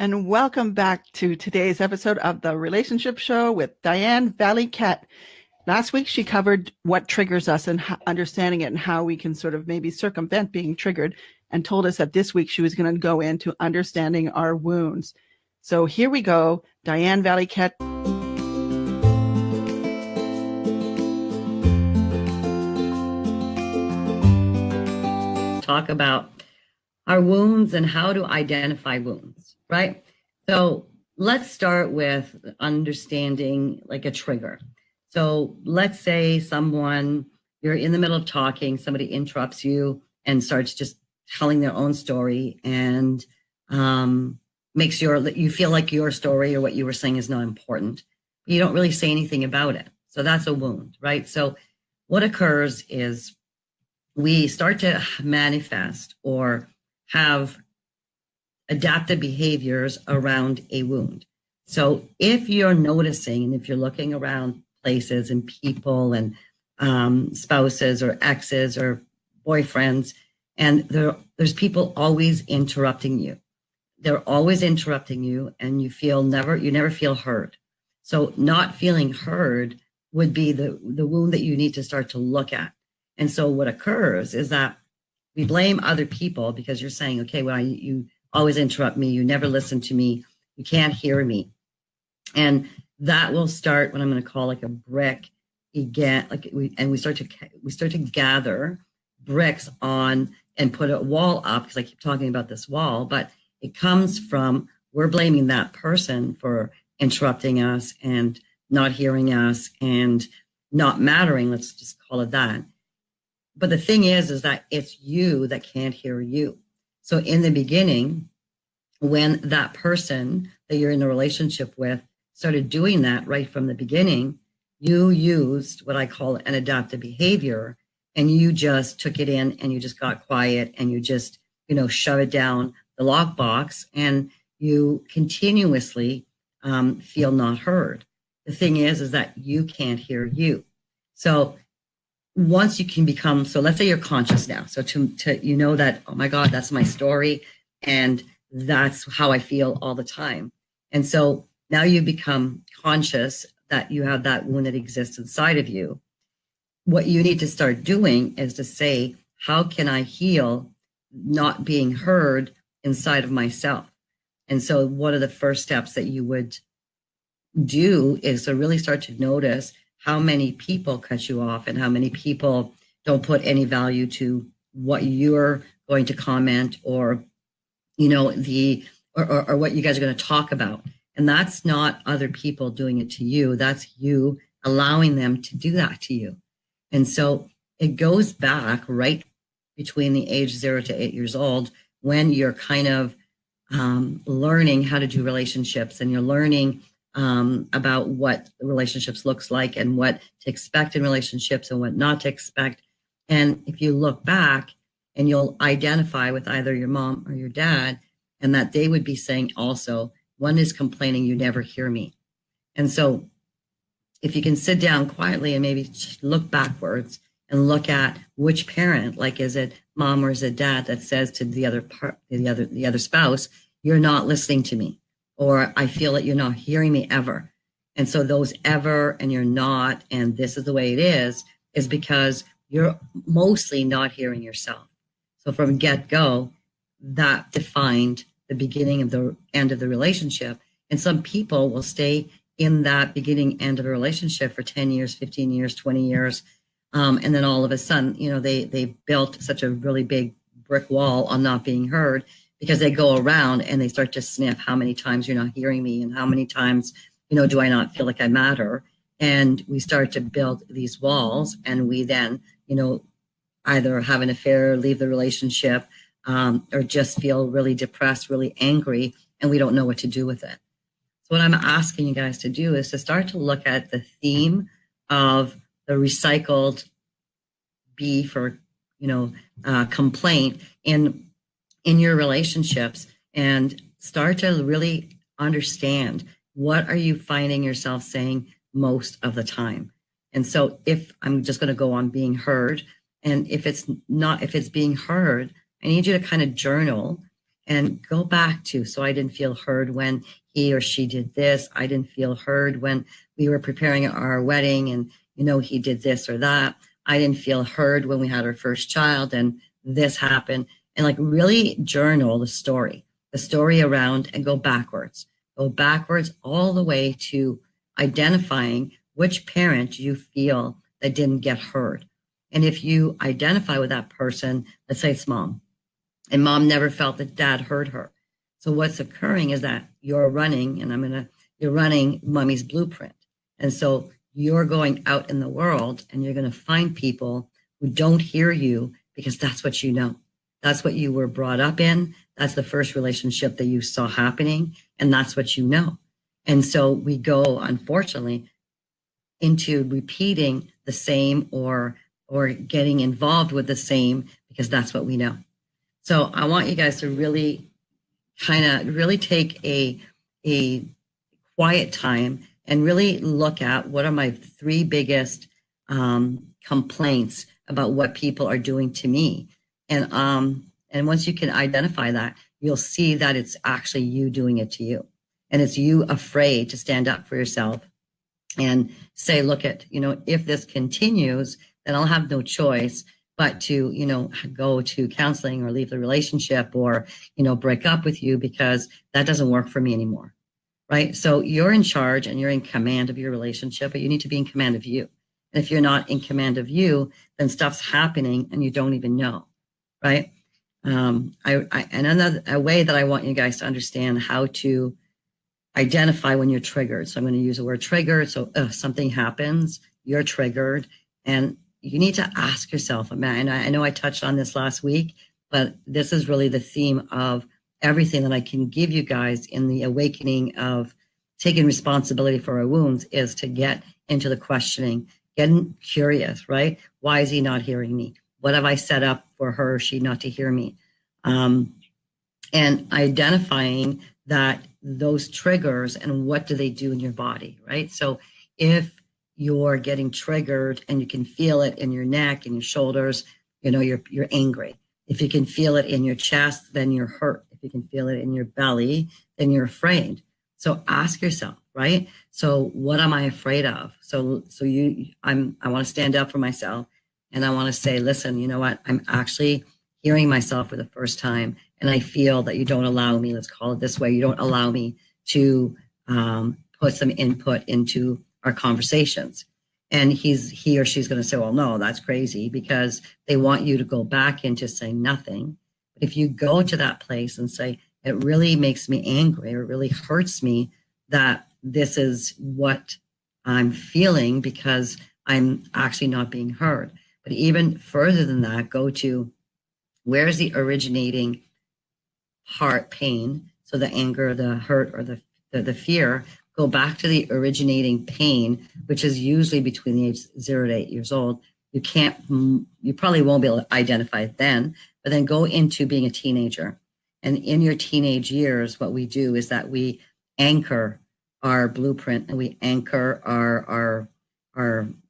And welcome back to today's episode of the Relationship Show with Diane Valley-Kett. Last week, she covered what triggers us and understanding it and how we can sort of maybe circumvent being triggered, and told us that this week she was going to go into understanding our wounds. So here we go, Diane Valley-Kett. Talk about our wounds and how to identify wounds, right? So let's start with understanding like a trigger. So let's say you're in the middle of talking, somebody interrupts you and starts just telling their own story and makes you feel like your story or what you were saying is not important. You don't really say anything about it. So that's a wound, right? So what occurs is we start to manifest or have adaptive behaviors around a wound. So if you're noticing and if you're looking around places and people and spouses or exes or boyfriends, and there's people always interrupting you. They're always interrupting you, and you never feel heard. So not feeling heard would be the wound that you need to start to look at. And so what occurs is that we blame other people because you're saying, okay, well, you always interrupt me. You never listen to me. You can't hear me. And that will start what I'm going to call like a brick again. We start to gather bricks on and put a wall up, because I keep talking about this wall, but it comes from we're blaming that person for interrupting us and not hearing us and not mattering. Let's just call it that. But the thing is that it's you that can't hear you. So in the beginning, when that person that you're in a relationship with started doing that right from the beginning, you used what I call an adaptive behavior, and you just took it in and you just got quiet and you just, shove it down the lockbox, and you continuously feel not heard. The thing is that you can't hear you. So once you can become, so let's say you're conscious now. So to that, oh my God, that's my story. And that's how I feel all the time. And so now you become conscious that you have that wound that exists inside of you. What you need to start doing is to say, how can I heal not being heard inside of myself? And so one of the first steps that you would do is to really start to notice how many people cut you off and how many people don't put any value to what you're going to comment or, or what you guys are going to talk about. And that's not other people doing it to you. That's you allowing them to do that to you. And so it goes back right between the age 0 to 8 years old, when you're kind of learning how to do relationships, and you're learning about what relationships looks like and what to expect in relationships and what not to expect. And if you look back, and you'll identify with either your mom or your dad, and that they would be saying also, one is complaining, you never hear me. And so if you can sit down quietly and maybe look backwards and look at which parent, like is it mom or is it dad, that says to the other spouse, you're not listening to me, or I feel that you're not hearing me ever. And so those ever and you're not, and this is the way it is because you're mostly not hearing yourself. So from get-go, that defined the beginning of the end of the relationship. And some people will stay in that beginning end of a relationship for 10 years, 15 years, 20 years. And then all of a sudden, they built such a really big brick wall on not being heard, because they go around and they start to sniff how many times you're not hearing me and how many times, do I not feel like I matter? And we start to build these walls, and we then, either have an affair, leave the relationship, or just feel really depressed, really angry, and we don't know what to do with it. So what I'm asking you guys to do is to start to look at the theme of the recycled beef or, complaint in your relationships, and start to really understand, what are you finding yourself saying most of the time? And so if I'm just going to go on being heard, and if it's being heard, I need you to kind of journal and go back to, so I didn't feel heard when he or she did this. I didn't feel heard when we were preparing our wedding and, he did this or that. I didn't feel heard when we had our first child and this happened. And like really journal the story around, and go backwards all the way to identifying which parent you feel that didn't get heard. And if you identify with that person, let's say it's mom, and mom never felt that dad heard her. So what's occurring is that you're running mommy's blueprint. And so you're going out in the world and you're going to find people who don't hear you because that's what you know. That's what you were brought up in. That's the first relationship that you saw happening. And that's what you know. And so we go, unfortunately, into repeating the same or getting involved with the same because that's what we know. So I want you guys to really take a quiet time and really look at what are my 3 biggest complaints about what people are doing to me. And once you can identify that, you'll see that it's actually you doing it to you. And it's you afraid to stand up for yourself and say, look at, if this continues, then I'll have no choice but to, go to counseling or leave the relationship or, break up with you because that doesn't work for me anymore. Right. So you're in charge and you're in command of your relationship, but you need to be in command of you. And if you're not in command of you, then stuff's happening and you don't even know. Right. And a way that I want you guys to understand how to identify when you're triggered. So I'm going to use the word triggered. So something happens, you're triggered, and you need to ask yourself, and I know I touched on this last week, but this is really the theme of everything that I can give you guys in the awakening of taking responsibility for our wounds is to get into the questioning, getting curious, right? Why is he not hearing me? What have I set up for her or she not to hear me? And identifying that those triggers and what do they do in your body, right? So if you're getting triggered and you can feel it in your neck and your shoulders, you're angry. If you can feel it in your chest, then you're hurt. If you can feel it in your belly, then you're afraid. So ask yourself, right? So what am I afraid of? I want to stand up for myself and I want to say, listen, you know what? I'm actually hearing myself for the first time. And I feel that you don't allow me, let's call it this way, you don't allow me to put some input into our conversations. And he or she's going to say, well, no, that's crazy, because they want you to go back into saying nothing. But if you go to that place and say, it really makes me angry, or it really hurts me that this is what I'm feeling because I'm actually not being heard. But even further than that, go to where is the originating heart pain? So the anger, the hurt, or the fear, go back to the originating pain, which is usually between the age 0 to 8 years old. You probably won't be able to identify it then, but then go into being a teenager. And in your teenage years, what we do is that we anchor our blueprint and we anchor our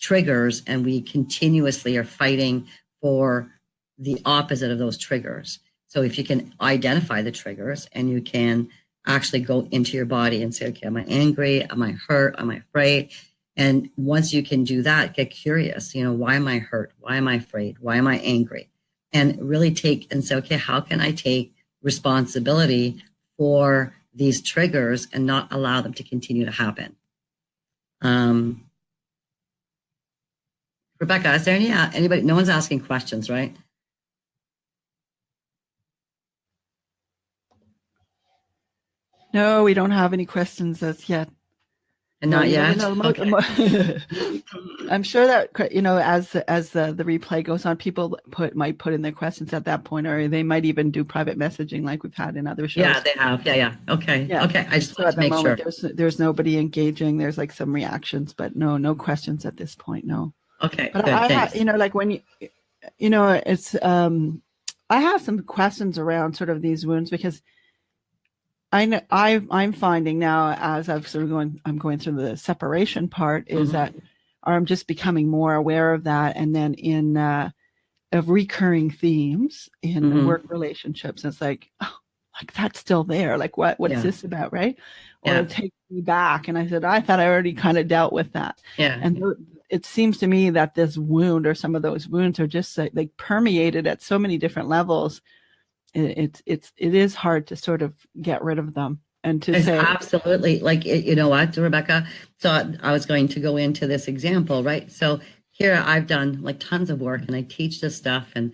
triggers, and we continuously are fighting for the opposite of those triggers. So if you can identify the triggers and you can actually go into your body and say, okay, am I angry? Am I hurt? Am I afraid? And once you can do that, get curious, why am I hurt? Why am I afraid? Why am I angry? And really take and say, okay, how can I take responsibility for these triggers and not allow them to continue to happen? Rebecca, is there anybody? No one's asking questions, right? No, we don't have any questions as yet. And not yet. Okay. I'm sure that as the replay goes on, people might put in their questions at that point, or they might even do private messaging like we've had in other shows. Yeah, they have. Yeah. Okay. Yeah. Okay. I just want to make sure. There's nobody engaging. There's like some reactions, but no questions at this point. No. Okay. But when it's I have some questions around sort of these wounds, because I'm finding now, as I've sort of I'm going through the separation part, is that I'm just becoming more aware of that, and then of recurring themes in work relationships. It's like, like, that's still there. Like, what's Yeah. this about, right? Or Yeah. it takes me back. And I said, I thought I already kind of dealt with that. Yeah. And it seems to me that this wound or some of those wounds are just like permeated at so many different levels. It is hard to sort of get rid of them and to It's say, absolutely like, you know what, Rebecca? So I was going to go into this example, right? So here I've done like tons of work and I teach this stuff. And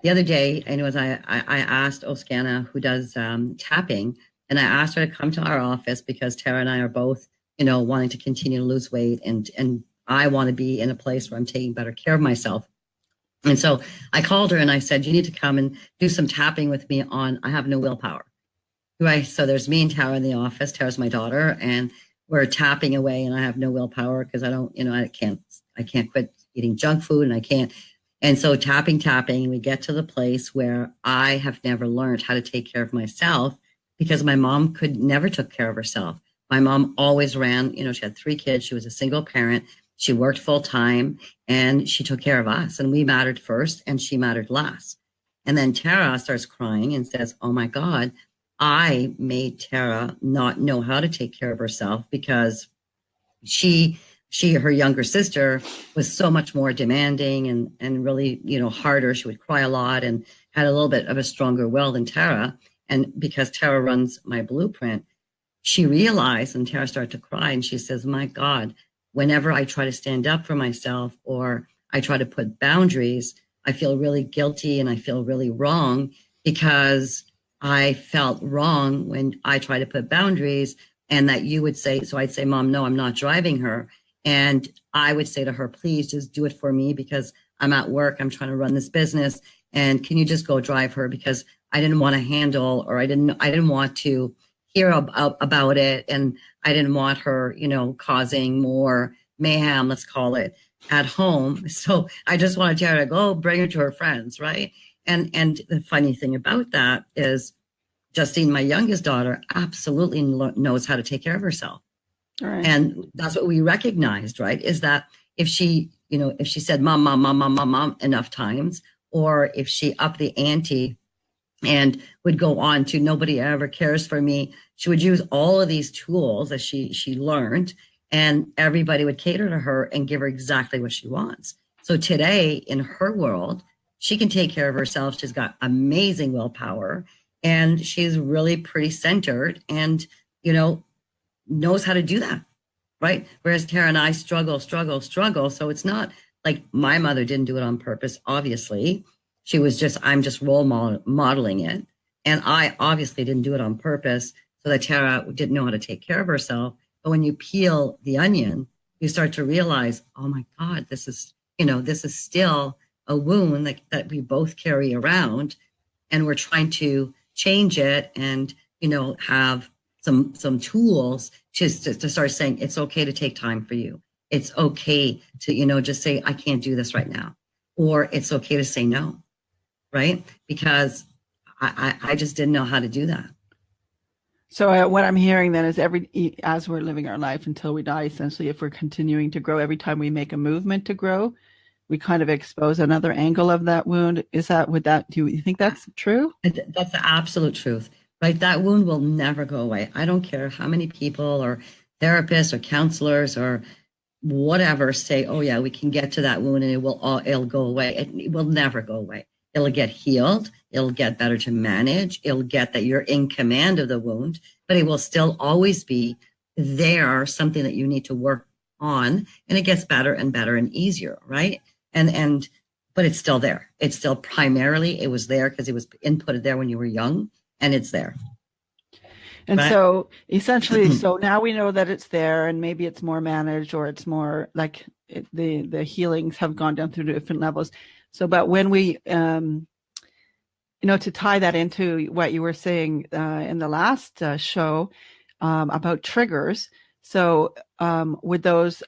the other day, anyways, I asked Oskana, who does tapping, and I asked her to come to our office because Tara and I are both, you know, wanting to continue to lose weight, and I want to be in a place where I'm taking better care of myself. And so I called her and I said, you need to come and do some tapping with me on I have no willpower. Right. So there's me and Tara in the office. Tara's my daughter, and we're tapping away, and I have no willpower because I don't, you know, I can't quit eating junk food, and I can't. And so tapping, we get to the place where I have never learned how to take care of myself because my mom could never took care of herself. My mom always ran, you know, she had 3 kids. She was a single parent. She worked full time and she took care of us, and we mattered first and she mattered last. And then Tara starts crying and says, oh my God, I made Tara not know how to take care of herself because her younger sister was so much more demanding and really, you know, harder. She would cry a lot and had a little bit of a stronger will than Tara. And because Tara runs my blueprint, she realized, and Tara started to cry, and she says, my God, whenever I try to stand up for myself or I try to put boundaries, I feel really guilty and I feel really wrong because I felt wrong when I try to put boundaries, and that you would say, so I'd say, Mom, no, I'm not driving her. And I would say to her, please just do it for me because I'm at work. I'm trying to run this business. And can you just go drive her? Because I didn't want to handle, or I didn't want to hear about it. And I didn't want her, you know, causing more mayhem, let's call it, at home. So I just wanted Tara to go bring her to her friends. Right. And the funny thing about that is Justine, my youngest daughter, absolutely knows how to take care of herself. right. And that's what we recognized, right? Is that if she, you know, if she said mom, mom, mom, mom, mom, mom enough times, or if she upped the ante and would go on to nobody ever cares for me, she would use all of these tools that she learned, and everybody would cater to her and give her exactly what she wants. So today in her world, she can take care of herself. She's got amazing willpower and she's really pretty centered and, you know, knows how to do that. Right. Whereas Tara and I struggle. So it's not like my mother didn't do it on purpose. Obviously, she was just, I'm just role modeling it. And I obviously didn't do it on purpose so that Tara didn't know how to take care of herself. But when you peel the onion, you start to realize, oh my God, this is, you know, this is still a wound that we both carry around, and we're trying to change it and, you know, have some tools to start saying it's okay to take time for you. It's okay to, you know, just say, I can't do this right now. Or it's okay to say no, right? Because I just didn't know how to do that. So what I'm hearing then is as we're living our life until we die, essentially, if we're continuing to grow, every time we make a movement to grow, we kind of expose another angle of that wound. Do you think that's true? That's the absolute truth, right? That wound will never go away. I don't care how many people or therapists or counselors or whatever say, oh yeah, we can get to that wound and it'll go away. It will never go away. It'll get healed. It'll get better to manage. It'll get that you're in command of the wound, but it will still always be there, something that you need to work on, and it gets better and better and easier, right? But it's still there. It's still primarily, it was there because it was inputted there when you were young, and it's there. And right? So essentially, so now we know that it's there, and maybe it's more managed, or it's more like the healings have gone down through different levels. So, but when we, to tie that into what you were saying in the last show about triggers. So with those,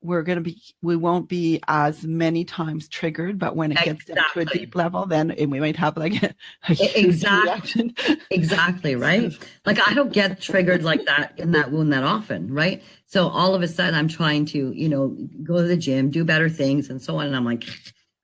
we won't be as many times triggered, but when it gets down to a deep level, then we might have like a huge reaction. Exactly, right? Like I don't get triggered like that in that wound that often, right? So all of a sudden I'm trying to, go to the gym, do better things and so on. And I'm like,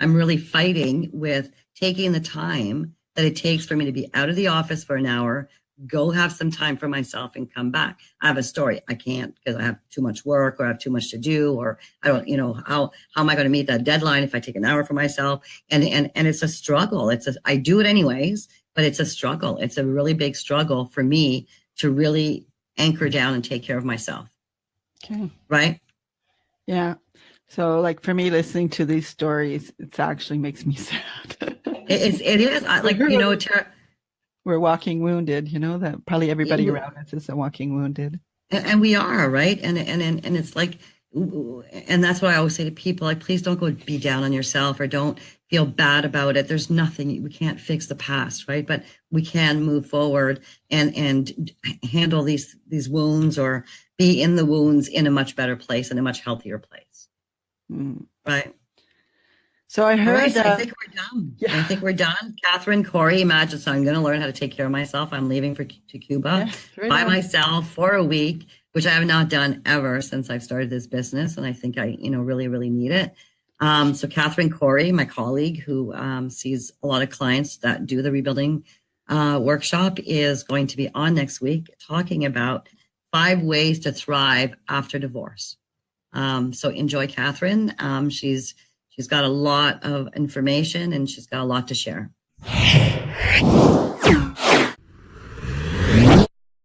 I'm really fighting with taking the time that it takes for me to be out of the office for an hour, go have some time for myself and come back. I have a story. I can't because I have too much work or I have too much to do, or I don't, how am I going to meet that deadline if I take an hour for myself? And it's a struggle. I do it anyways, but it's a struggle. It's a really big struggle for me to really anchor down and take care of myself. Okay. Right? Yeah. So like for me, listening to these stories, it actually makes me sad. It is like, Tara, we're walking wounded, that probably everybody around us is a walking wounded. And we are, right? And it's like, and that's what I always say to people, like, please don't go be down on yourself or don't feel bad about it. There's nothing, we can't fix the past, right? But we can move forward and handle these wounds or be in the wounds in a much better place, in a much healthier place. Right? So I heard that. I think we're done. Yeah. I think we're done. Catherine, Corey, imagine. So I'm going to learn how to take care of myself. I'm leaving to Cuba by myself for a week, which I have not done ever since I've started this business. And I think I, really, really need it. So Catherine Corey, my colleague who sees a lot of clients that do the rebuilding workshop, is going to be on next week talking about 5 ways to thrive after divorce. So enjoy Catherine. She's got a lot of information and she's got a lot to share.